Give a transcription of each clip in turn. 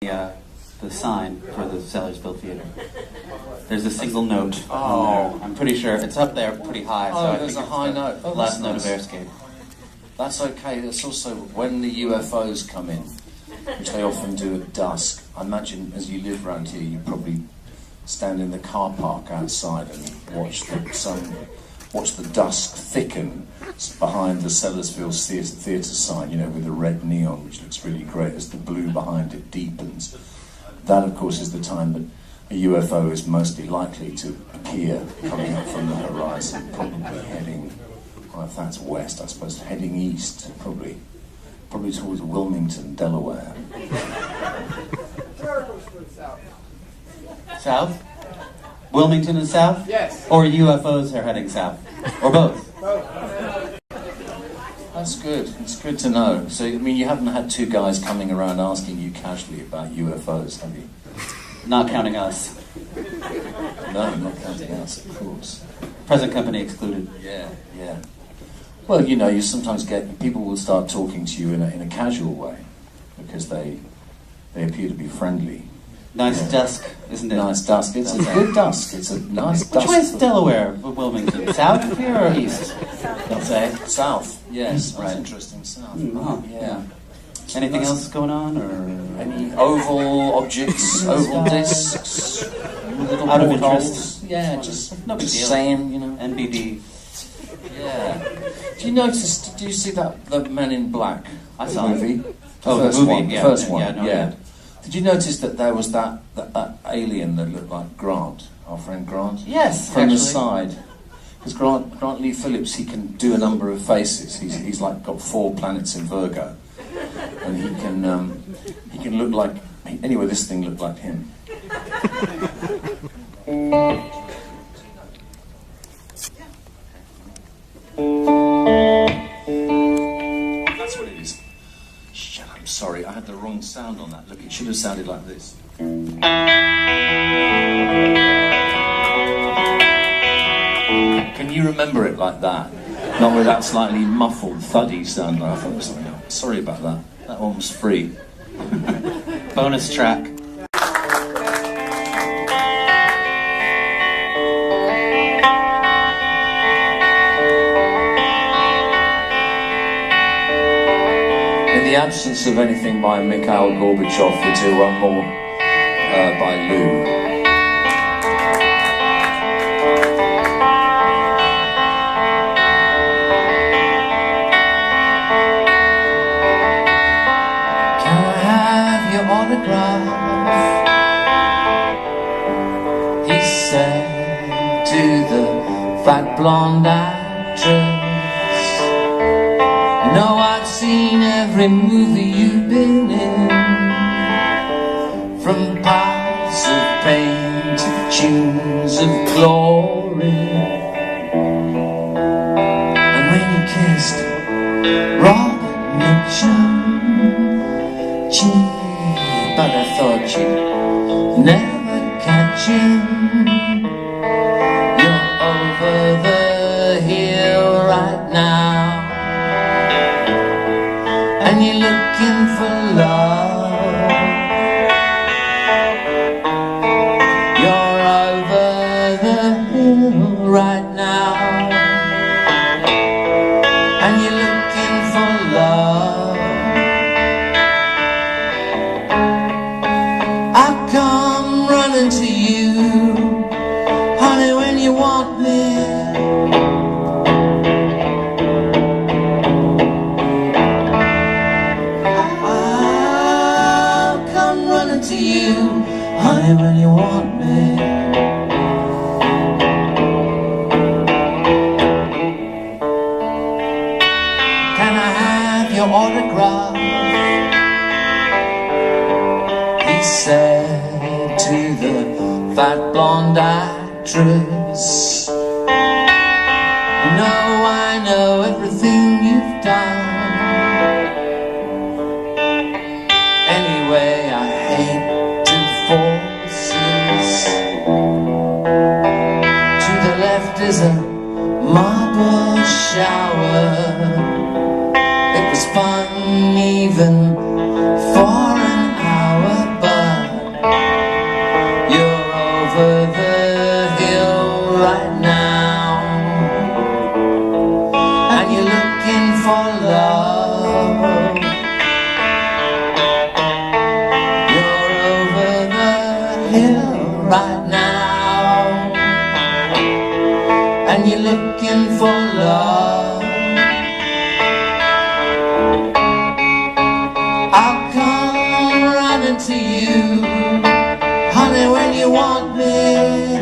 The sign for the Sellersville Theatre. There's a single note. Oh, I'm pretty sure it's up there pretty high. Oh, so there's a high note. Oh, last note of Airscape. That's okay. That's also when the UFOs come in, which they often do at dusk. I imagine as you live around here, you probably stand in the car park outside and watch the dusk thicken behind the Sellersville theatre sign, you know, with the red neon, which looks really great as the blue behind it deepens. That, of course, is the time that a UFO is mostly likely to appear coming up from the horizon, probably heading, well, if that's west, I suppose, heading east, probably towards Wilmington, Delaware. South? Wilmington is south? Yes. Or UFOs are heading south? Or both? Both. That's good. It's good to know. So, I mean, you haven't had two guys coming around asking you casually about UFOs, have you? Not counting us. No, not counting us, of course. Present company excluded. Yeah. Well, you know, you sometimes get people will start talking to you in a casual way because they appear to be friendly. Nice dusk, isn't it? Nice dusk. It's a good dusk. It's a nice dusk. Which way is Delaware, Wilmington? South of here or east? They'll say. South. Yes. Right. That's interesting. South. Oh, Yeah. Anything else going on, or Any oval objects, oval discs, little out of portholes? interest? Yeah, just No big deal. saying, you know. NBD? Yeah. Did you see the Men in Black? I saw it. movie. Oh, the first movie, one. yeah. The first one. Yeah, no, yeah. yeah. Did you notice that there was that alien that looked like Grant, our friend Grant? Yes, From actually. the side. Because Grant Lee Phillips, he can do a number of faces. He's like got 4 planets in Virgo, and he can look like. Anyway, this thing looked like him. That's what it is. Shit, I'm sorry, I had the wrong sound on that. Look, it should have sounded like this. Can you remember it like that? Not with that slightly muffled, thuddy sound. I thought it was something else. Sorry about that. That one was free. Bonus track. In the absence of anything by Mikhail Gorbachev, we do one more by Lou. Can I have your autograph? He said to the fat blonde actress. No, I've seen every movie you've been in, from Pirates of Pain to Tunes of Glory. And when you kissed Robyn Mitchum, gee, but I thought you'd never catch him. You're over the hill right now, and you're looking for love. You're over the hill right now, and you're looking for love. I come running to you, honey, when you want me. To you, honey, when you want me. Can I have your autograph? He said to the fat blonde actress. No, I know everything you've done. Anyway, I hate to forces. To the left is a marble shower. It was fun even for an hour, but you're looking for love, I'll come running to you, honey, when you want me.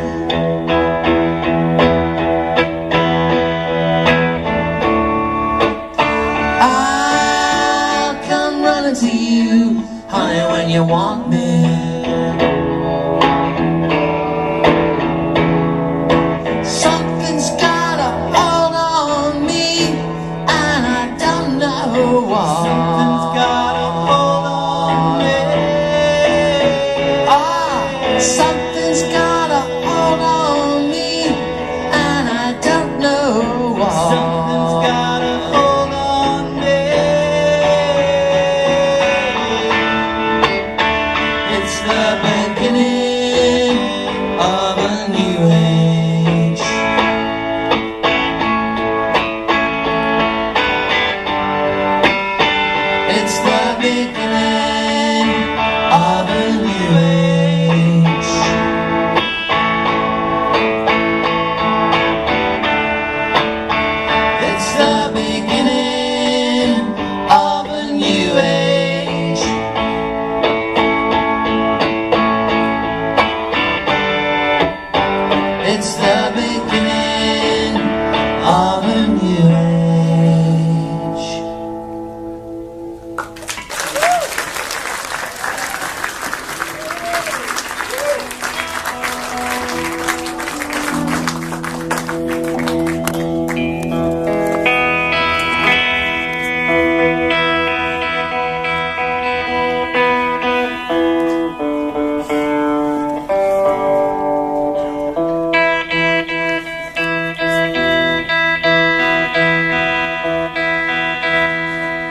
I'll come running to you, honey, when you want me. Something's got a hold on me, and I don't know why. Something's got a hold on me. Something's got a hold on me, and I don't know why. Something's got a hold on me. It's the beginning of a new age. It's the beginning of a new age. It's the beginning of a new age. It's the beginning of a new age.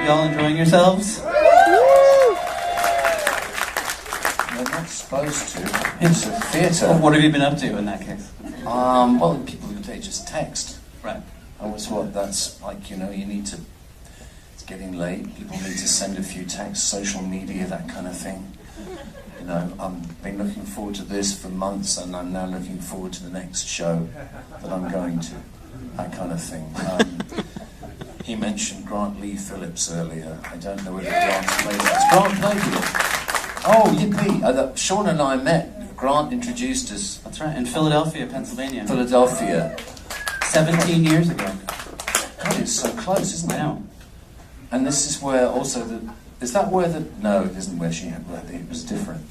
Y'all enjoying yourselves? They're not supposed to. It's a theatre. What have you been up to in that case? Well, people they just text. Right. I was what that's like. You know, you need to. It's getting late. People need to send a few texts, social media, that kind of thing. You know, I've been looking forward to this for months, and I'm now looking forward to the next show that I'm going to. That kind of thing. He mentioned Grant Lee Phillips earlier. I don't know whether Grant played it. Has Grant played it? Oh, yippee! Sean and I met. Grant introduced us. That's right, in Philadelphia, Pennsylvania. Philadelphia. 17 years ago. God, it's so close, isn't I it? know. And this is where also the... Is that where the... No, it isn't where she had birthday. It was different.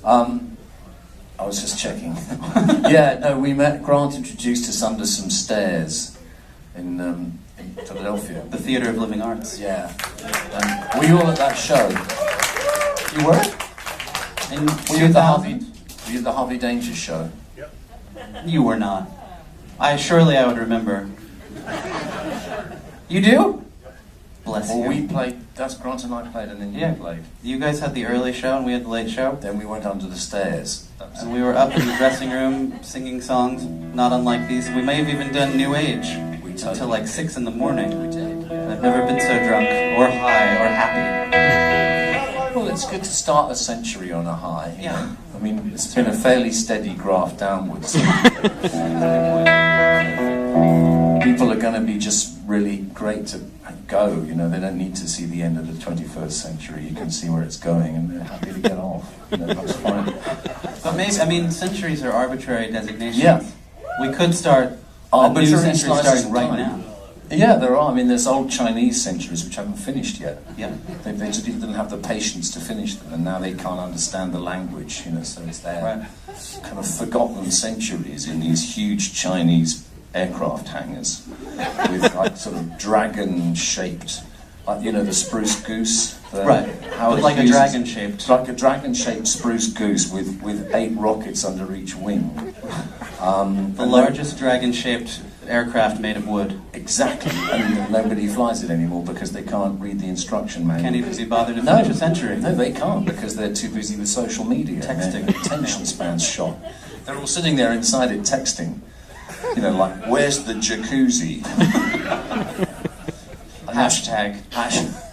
I was just checking. Yeah, no, we met... Grant introduced us under some stairs in Philadelphia. The Theatre of Living Arts. Yeah. Were you all at that show? You were? In Were you at the Harvey? 2000? Were you at the Harvey Danger show? You were not. Surely I would remember. You do? Bless Well, you. we played... That's Grant and I played, and then you played. You guys had the early show and we had the late show. Then we went under the stairs. And we were up in the dressing room singing songs not unlike these. We may have even done New Age until like 6 in the morning. We did, yeah. I've never been so drunk or high or happy. Well, it's good to start a century on a high. Yeah. I mean, it's been a fairly steady graph downwards. People are going to be just really great to go, you know, they don't need to see the end of the 21st century. You can see where it's going and they're happy to get off. You know, that's fine. But maybe, I mean, centuries are arbitrary designations. Yeah. We could start a new Arbitrary century slices starting of right time. now. Yeah, there are. I mean, there's old Chinese centuries which haven't finished yet. Yeah. They just didn't have the patience to finish them, and now they can't understand the language, you know, so it's their Right. kind of forgotten centuries in these huge Chinese aircraft hangars with like sort of dragon-shaped, like, you know, the spruce goose. Right. Howard But like a Hughes' dragon-shaped. Like a dragon-shaped spruce goose with 8 rockets under each wing. The largest dragon-shaped aircraft made of wood. Exactly, and nobody flies it anymore because they can't read the instruction manual. Can't even be bothered to finish a century. No, they can't because they're too busy with social media. Texting. Their attention span's shot. They're all sitting there inside it texting. You know, like, where's the jacuzzi? Hashtag.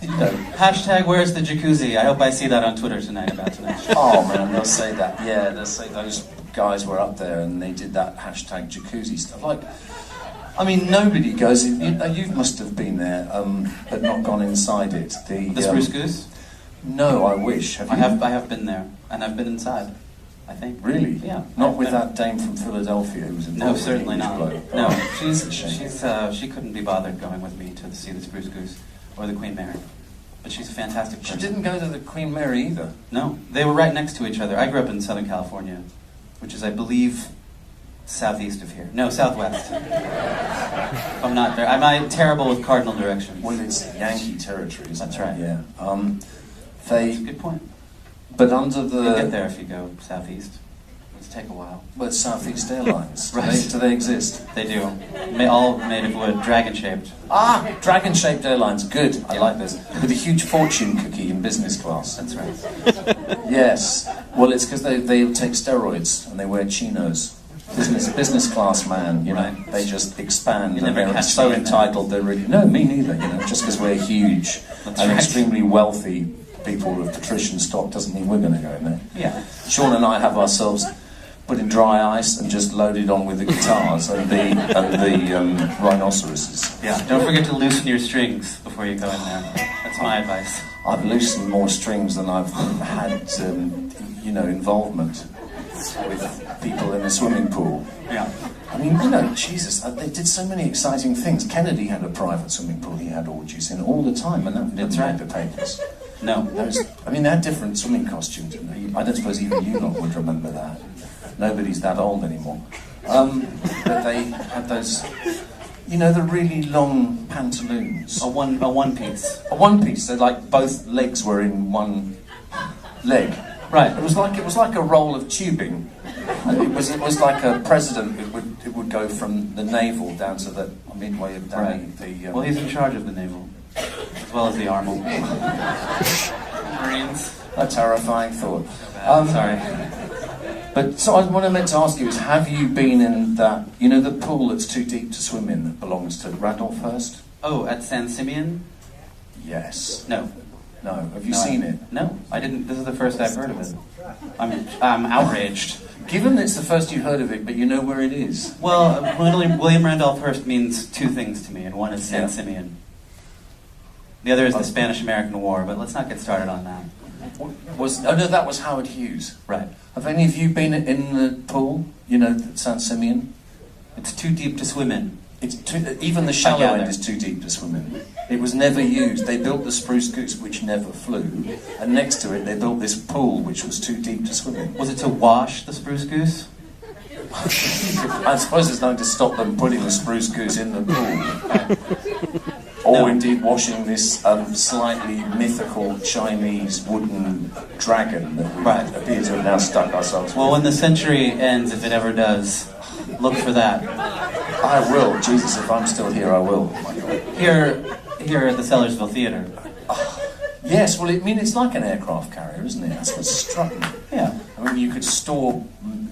You know. Hashtag where's the jacuzzi? I hope I see that on Twitter tonight about tonight. Oh man, they'll say that. Yeah, they'll say those guys were up there and they did that hashtag jacuzzi stuff. Like, I mean, nobody goes in. You must have been there, but not gone inside it. The Spruce Goose? No, I wish. Have you? I have been there, and I've been inside. I think. Really? Yeah. Not with that dame from Philadelphia who was involved. No, certainly not. Bloke. No, she couldn't be bothered going with me to see the Spruce Goose or the Queen Mary. But she's a fantastic person. She didn't go to the Queen Mary either. No, they were right next to each other. I grew up in Southern California, which is, I believe, southeast of here. No, southwest. I'm not there. I'm terrible with cardinal directions. Well, it's Yankee territory, isn't That's it? right. Yeah. That's a good point. But under the... You get there if you go southeast. It'll take a while. Well, Southeast Airlines. Right. Do they exist? They do. All made of wood, dragon-shaped. Ah, dragon-shaped airlines. Good. I like this. With a huge fortune cookie in business class. That's right. Yes. Well, it's because they take steroids and they wear chinos. Business class man, you know. Right. They just expand You and never they're catch so me in entitled they're really... No, me neither, you know. Just because we're huge That's and right. extremely wealthy people of patrician stock doesn't mean we're going to go in there. Yeah. Sean and I have ourselves put in dry ice and just loaded on with the guitars and the rhinoceroses. Yeah. Don't forget to loosen your strings before you go in there. That's my advice. I've loosened more strings than I've had, involvement with people in a swimming pool. Yeah. I mean, Jesus, they did so many exciting things. Kennedy had a private swimming pool he had orgies in all the time, and that didn't make the papers. No. They had different swimming costumes. I don't suppose even you lot would remember that. Nobody's that old anymore. But they had those, the really long pantaloons. A one piece. A one piece. So like both legs were in one leg. Right. It was like a roll of tubing. It was like a president. It would go from the navel down to the midway of down the. Well, he's in charge of the naval, as well as the army. Marines. A terrifying thought. Sorry. But so what I meant to ask you is, have you been in that? The pool that's too deep to swim in that belongs to Randolphhurst? Oh, at San Simeon? Yes. No. No. Have you seen it? No, I didn't. This is the first I've heard of it. I'm outraged. Given it's the first you heard of it, but you know where it is. Well, William Randolph-Hearst means two things to me, and one is San Yeah. Simeon. The other is the Spanish-American War, but let's not get started on that. That was Howard Hughes. Right. Have any of you been in the pool? San Simeon? It's too deep to swim in. Even the shallow gather. end is too deep to swim in. It was never used. They built the Spruce Goose, which never flew, and next to it they built this pool, which was too deep to swim in. Was it to wash the Spruce Goose? I suppose there's nothing to stop them putting the Spruce Goose in the pool. Or indeed washing this slightly mythical Chinese wooden dragon that we appear to have now stuck ourselves Well, with. when the century ends, if it ever does, look for that. I will. Jesus, if I'm still here, I will. Here at the Sellersville Theatre. Yes, well, it's like an aircraft carrier, isn't it? That's what struck me. Yeah. I mean, you could store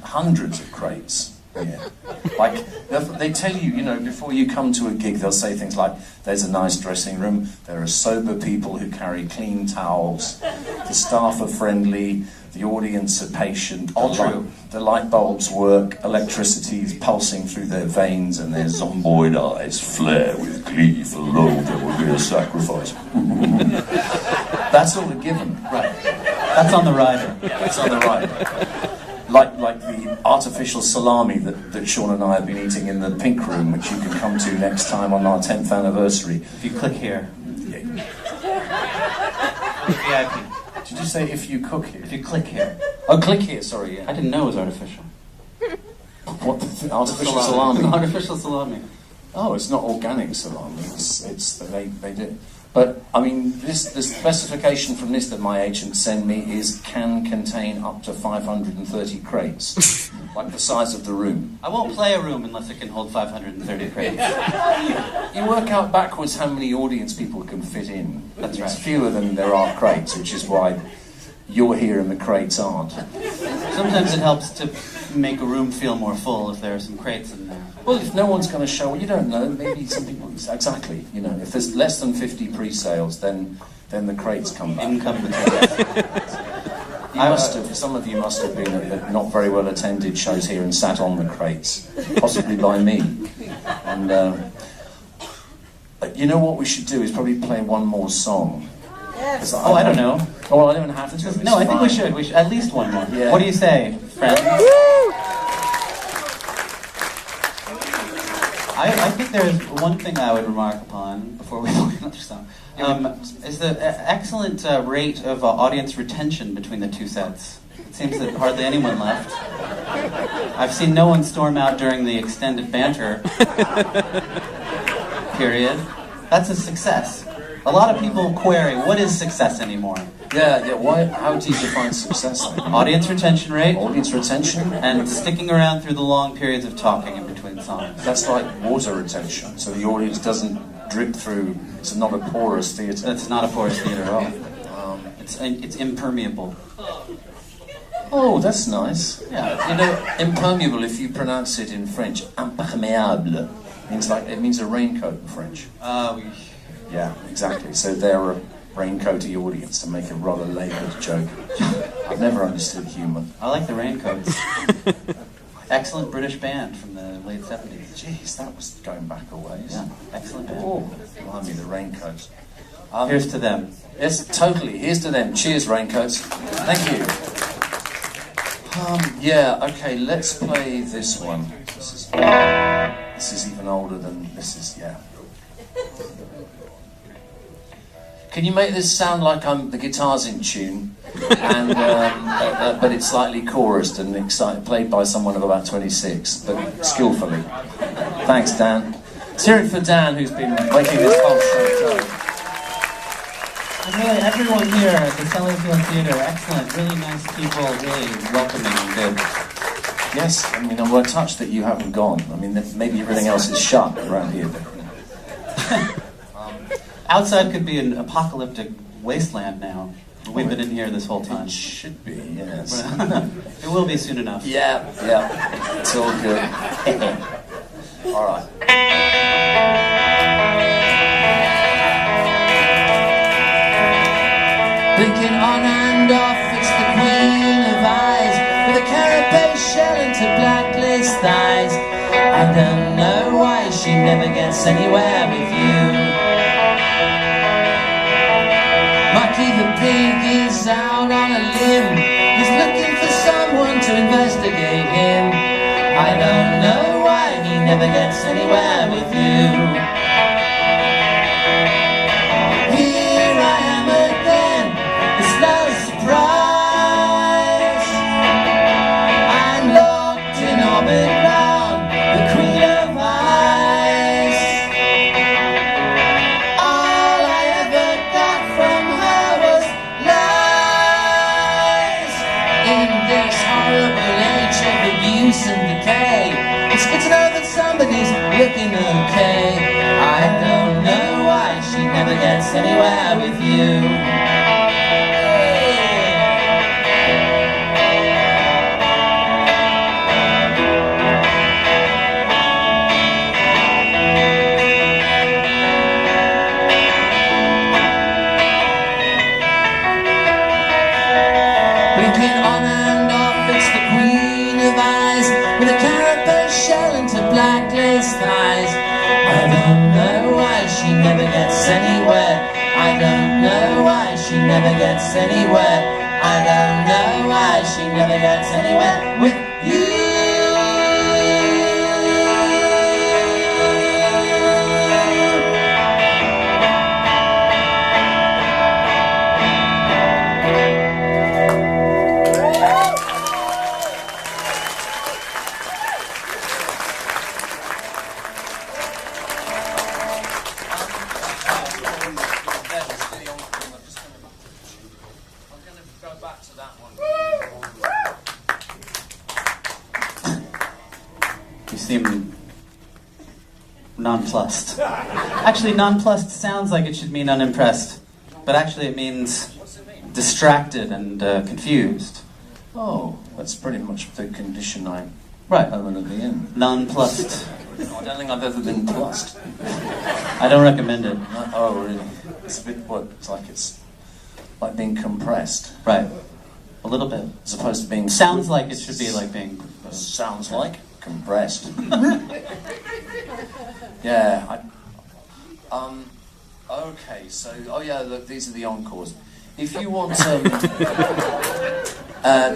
hundreds of crates. Yeah. Like, they tell you, before you come to a gig, they'll say things like, there's a nice dressing room, there are sober people who carry clean towels, the staff are friendly, the audience are patient, the light bulbs work, electricity is pulsing through their veins, and their zomboid eyes flare with glee for lo, there will be a sacrifice. That's all a given. Right. That's on the rider. That's on the rider. Like the artificial salami that Sean and I have been eating in the Pink Room, which you can come to next time on our 10th anniversary. If you click here. VIP. Did you say if you cook here? If you click here. Oh, click here, sorry, yeah. I didn't know it was artificial. What, artificial salami? Artificial salami. Oh, it's not organic salami, they do. But, I mean, the specification from this that my agent sent me is can contain up to 530 crates. Like the size of the room. I won't play a room unless it can hold 530 crates. You work out backwards how many audience people can fit in. That's right. It's fewer than there are crates, which is why you're here and the crates aren't. Sometimes it helps to make a room feel more full if there are some crates in there. Well, if no one's going to show, you don't know, maybe some people... Exactly, if there's less than 50 pre-sales, then the crates come back. Income materials. Some of you must have been at not very well attended shows here and sat on the crates, possibly by me. And you know what we should do is probably play one more song. Yes. Oh, I don't know. Oh, well, I don't have to. No, I think we should. We should at least one more. Yeah. What do you say, friends? I think there's one thing I would remark upon before we play another song. Is the excellent rate of audience retention between the two sets. It seems that hardly anyone left. I've seen no one storm out during the extended banter period. That's a success. A lot of people query, what is success anymore? Yeah. Why? How do you define success then? Audience retention rate. Audience retention? And sticking around through the long periods of talking in between songs. That's like water retention, so the audience doesn't drip through. It's not a porous theatre. That's not a porous theatre at all. It's impermeable. Oh, that's nice. Yeah. You know, impermeable, if you pronounce it in French, imperméable, means a raincoat in French. Yeah, exactly. So they're a raincoaty audience, to make a rather laboured joke. I've never understood humour. I like the Raincoats. Excellent British band from the late 70s. Jeez, that was going back a ways. Yeah, excellent band. Oh, blimey, the Raincoats. Here's to them. Yes, totally. Here's to them. Cheers, Raincoats. Thank you. Yeah, okay, let's play this one. This is even older than this is, yeah. Can you make this sound like the guitar's in tune, and but it's slightly chorused and played by someone of about 26, but skillfully? Thanks, Dan. Let's hear it for Dan, who's been making this whole show go. And really, everyone here at the Sellersville Theatre, excellent, really nice people, really welcoming and good. Yes, I mean, we're touched that you haven't gone. I mean, maybe everything else is shut around here. Outside could be an apocalyptic wasteland now. We've been in here this whole time. It should be, yes. It will be soon enough. Yeah, it's all good. All right. Blinking on and off, it's the queen of eyes, with a carapace shell into blacklist thighs. I don't know why she never gets anywhere with you. Mucky the pig is out on a limb. He's looking for someone to investigate him. I don't know why he never gets anywhere with you. Here I am again, it's no surprise. I'm locked in orbit round the queen of ice. All I ever got from her was lies. In this horrible age of abuse and decay, it's good to know that somebody's looking okay. I don't know why she never gets anywhere with you. Blinking on and off, it's the queen of eyes, with a carapace shell into blacklist thighs. I don't know why she never gets anywhere. I don't know why she never gets anywhere. I don't know why she never gets anywhere with you. You seem nonplussed. Actually, nonplussed sounds like it should mean unimpressed, but actually it means distracted and confused. Oh, that's pretty much the condition I'm Right. permanently in. Nonplussed. I don't think I've ever been plussed. I don't recommend it. Oh, really? It's a bit what? It's like being compressed, Right. A little bit. as opposed to being. Sounds like it should be like being. Sounds like compressed. Yeah. Okay, so, look, these are the encores. If you want to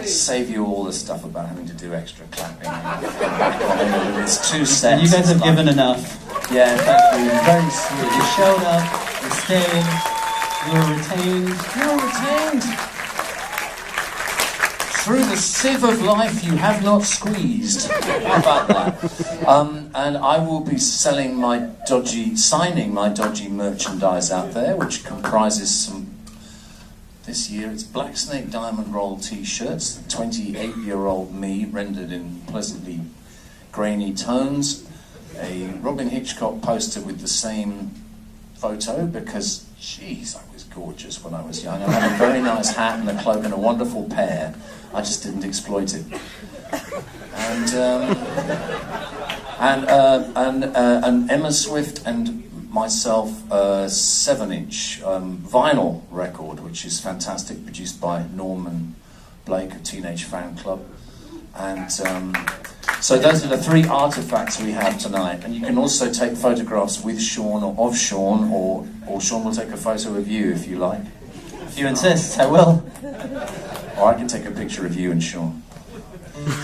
save you all the stuff about having to do extra clapping, it's 2 sets. And you guys have given enough. Yeah, thank you. Very sweet. You showed up, you stayed, you were retained. You were retained. Through the sieve of life you have not squeezed. How about that? And I will be signing my dodgy merchandise out there, which comprises some, this year it's Black Snake Diamond Roll t-shirts, 28-year-old me rendered in pleasantly grainy tones, a Robyn Hitchcock poster with the same photo, because, jeez, I was gorgeous when I was young. I had a very nice hat and a cloak and a wonderful pair. I just didn't exploit it. And Emma Swift and myself, 7-inch vinyl record, which is fantastic, produced by Norman Blake of Teenage Fan Club. And so those are the 3 artifacts we have tonight. And you can also take photographs with Sean or of Sean, or Sean will take a photo of you if you like. If you insist, I will. Or I can take a picture of you and Sean.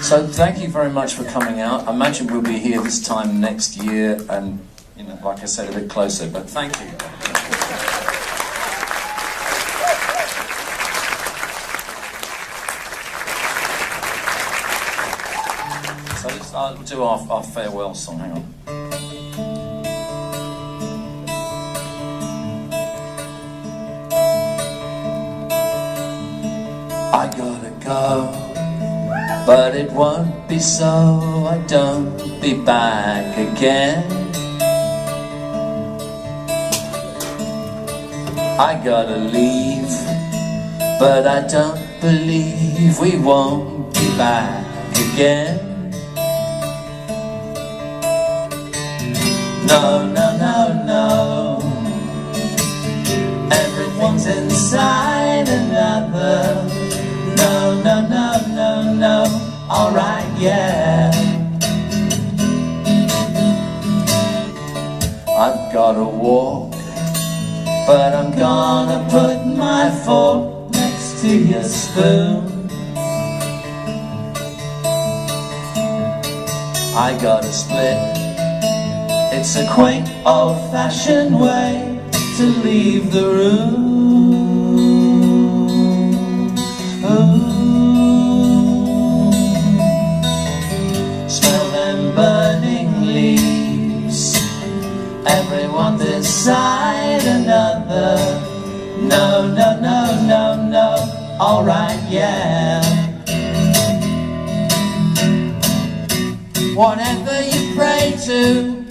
So thank you very much for coming out. I imagine we'll be here this time next year, and, you know, like I said, a bit closer, but thank you. So I'll do our farewell song, hang on. I gotta go, but it won't be so, I don't be back again. I gotta leave, but I don't believe we won't be back again. No, no, no, no, everything's inside another. No, no, no, no, no, alright, yeah. I've gotta walk, but I'm gonna put my fork next to your spoon. I gotta split, it's a quaint old-fashioned way to leave the room. Smell them burning leaves, everyone this side another. No, no, no, no, no, alright, yeah. Whatever you pray to,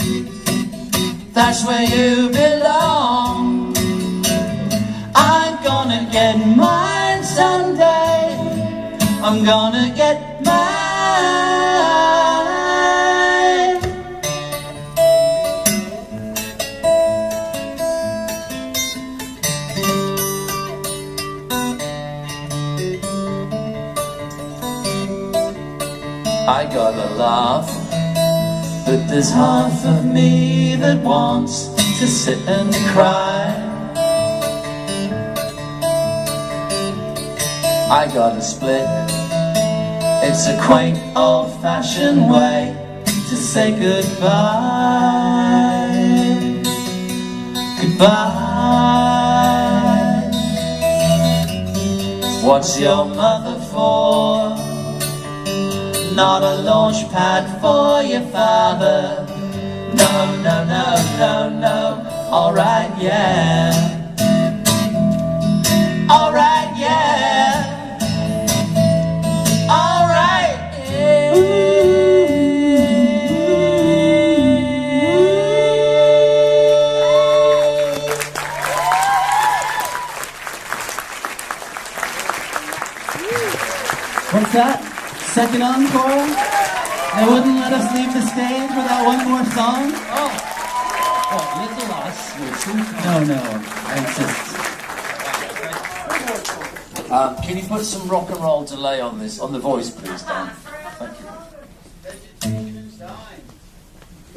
that's where you belong. I'm gonna get mine someday, I'm gonna get mine. I gotta laugh, but there's half of me that wants to sit and cry. I gotta split, it's a quaint old-fashioned way to say goodbye. Goodbye. What's your mother for? Not a launch pad for your father. No, no, no, no, no. Alright, yeah. Alright, yeah. Alright, yeah. What's that? Second encore? They wouldn't let us leave the stage without one more song? Oh, little us will soon. No, I insist. Can you put some rock and roll delay on this, on the voice, please, Dan? Thank you.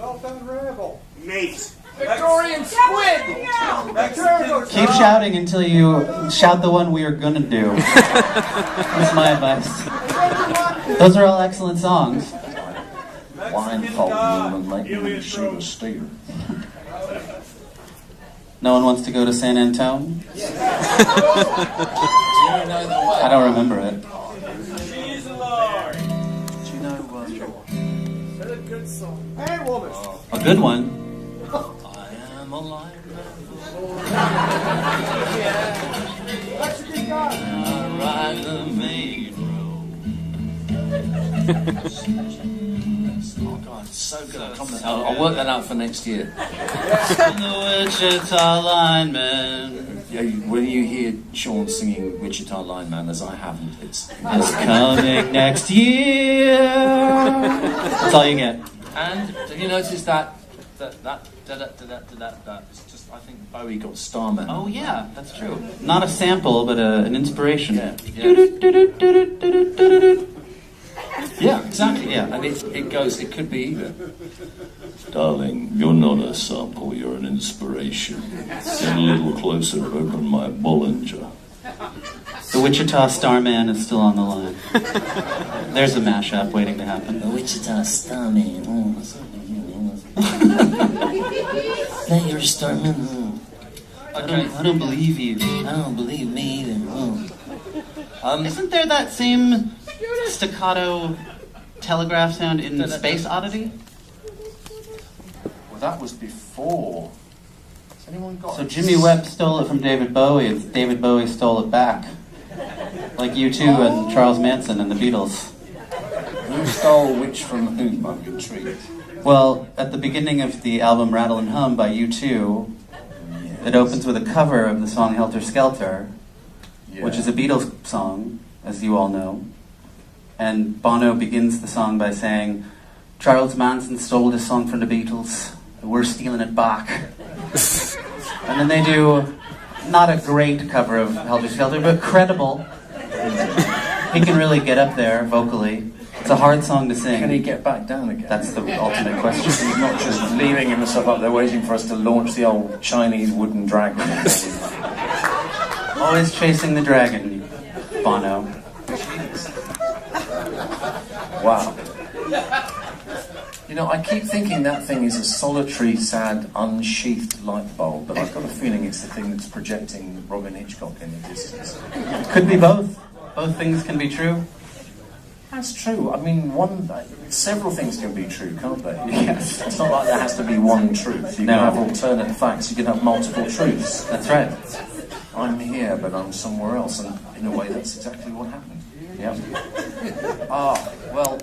Salt and rebel. Mate. Victorian squid. Keep shouting until you shout the one we are gonna do. That's my advice. Those are all excellent songs. Blindfold them and make them shoot a steer. No one wants to go to San Antone? I don't remember it. She's alive. Do you know That's a good song. Hey, woman. A good one. I am alive That's a good guy. now. I ride the main road. Oh God, it's so good. I'll work that out for next year. The Wichita lineman Yeah, when you hear Sean singing Wichita Lineman, as I haven't, it's is coming next year. That's all you get. And have you noticed that it's just, I think Bowie got Starman. Oh yeah, that's true. Not a sample, but an inspiration. Yeah, exactly. Yeah, and it goes. It could be either. Darling, you're not a sample. You're an inspiration. Get a little closer. Open my Bollinger. The Wichita Starman is still on the line. There's a mashup waiting to happen. The Wichita Starman. Hey, you're a Starman. Okay, I don't believe you. I don't believe me either. Isn't there that same staccato telegraph sound in Space Oddity? Well, that was before. Has anyone got? So Jimmy Webb stole it from David Bowie, and David Bowie stole it back. Like U2 and Charles Manson and the Beatles. Who stole which from whom? I'm intrigued. Well, at the beginning of the album Rattle and Hum by U2, it opens with a cover of the song Helter Skelter, which is a Beatles song, as you all know. And Bono begins the song by saying, Charles Manson stole this song from the Beatles, we're stealing it back. And then they do not a great cover of Helter Skelter, but credible. He can really get up there vocally. It's a hard song to sing. Can he get back down again? That's the ultimate question. He's not just leaving himself up there waiting for us to launch the old Chinese wooden dragon. Always chasing the dragon, Bono. Wow. You know, I keep thinking that thing is a solitary, sad, unsheathed light bulb, but I've got a feeling it's the thing that's projecting Robyn Hitchcock in the distance. Could be both. Both things can be true. That's true. I mean, several things can be true, can't they? Yes. It's not like there has to be one truth. You can have alternate facts. You can have multiple truths. That's right. I'm here, but I'm somewhere else, and in a way, that's exactly what happened. Yep. Well.